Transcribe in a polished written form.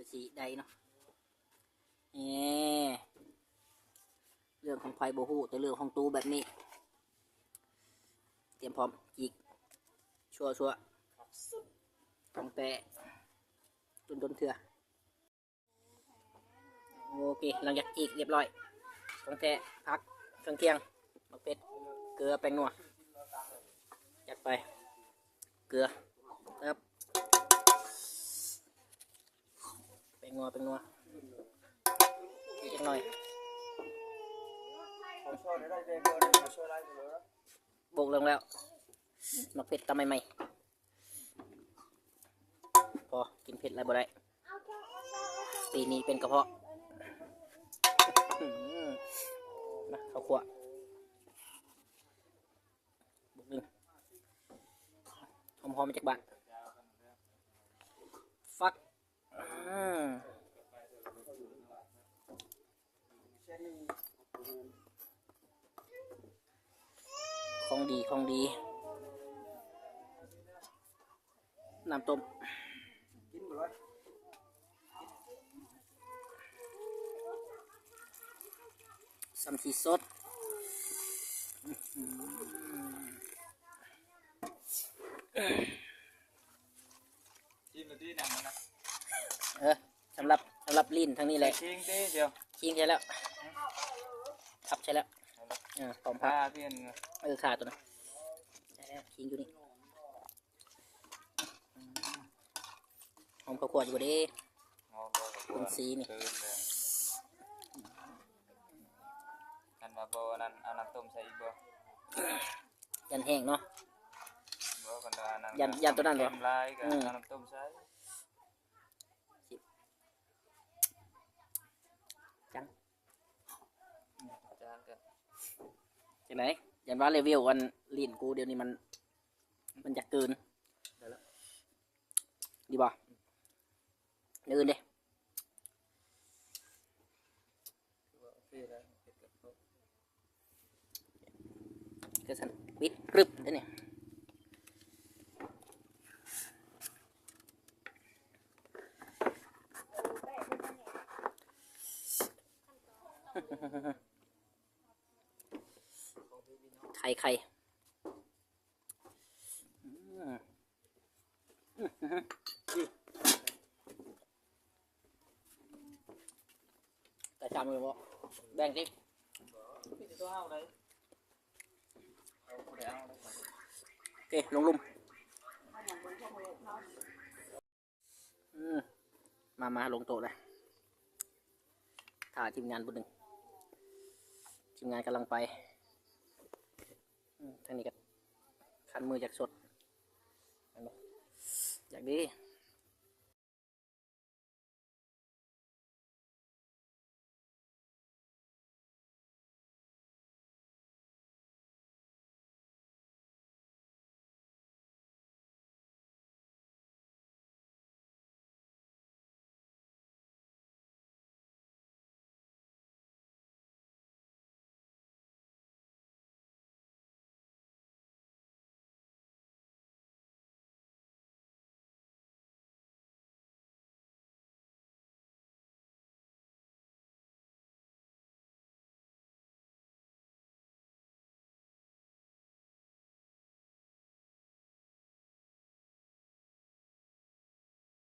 อสีใดเนาะเรื่องของไฟโบหูแต่เรื่องของตู้แบบนี้เตรียมพร้อมจีกชัวต้องแต่ตุนเถื่อโอเคหลังจากจีกเรียบร้อยต้องแต่พักเครื่องเคียงมะเป็ดเกลือแป้งนัวจัดไปเกลือครับแป้งนัวอีกจังหน่อยโบกลงแล้วมะเผ็ดตำใหม่พอกินเผ็ดอะไรบ่ได้ปีนี้เป็นกระเพาะมาข้าวคั่วบุกหนึ่งหอมมาจากบ้านฟักของดีน้ำต้มซัมซีสดจิ้มดูที่หนังมันนะสำหรับลิ้นทั้งนี้เลยชิงดิเดียวชิงใช่แล้วทับใช่แล้วหอมผักเพี้ยนขาตัวนะใช่แล้วชิงอยู่นี่หอมข้าวคั่วอยู่ดิเป็นสีนี่อันมาโบนั้นเอาน้ำต้มใส่อีกบ่ยันแห้งเนาะบ่กันตัวนั้นยันตัวนั้นเหรอลายกับน้ำต้มใส่จังกันจังไหนยันว่าเลเวลวันลิ้นกูเดี๋ยวนี้มันจะเกินดีบ่เดินดิก็สั่นปิดรึบได้เนี่ยไข่แต่จำเลยว่าแบ่งดิโอเคลงลุมมาลงโต๊ะเลยถ่ายทีมงานบุญหนึ่งทีมงานกำลังไปทางนี้กันคันมือจากสดอยากดี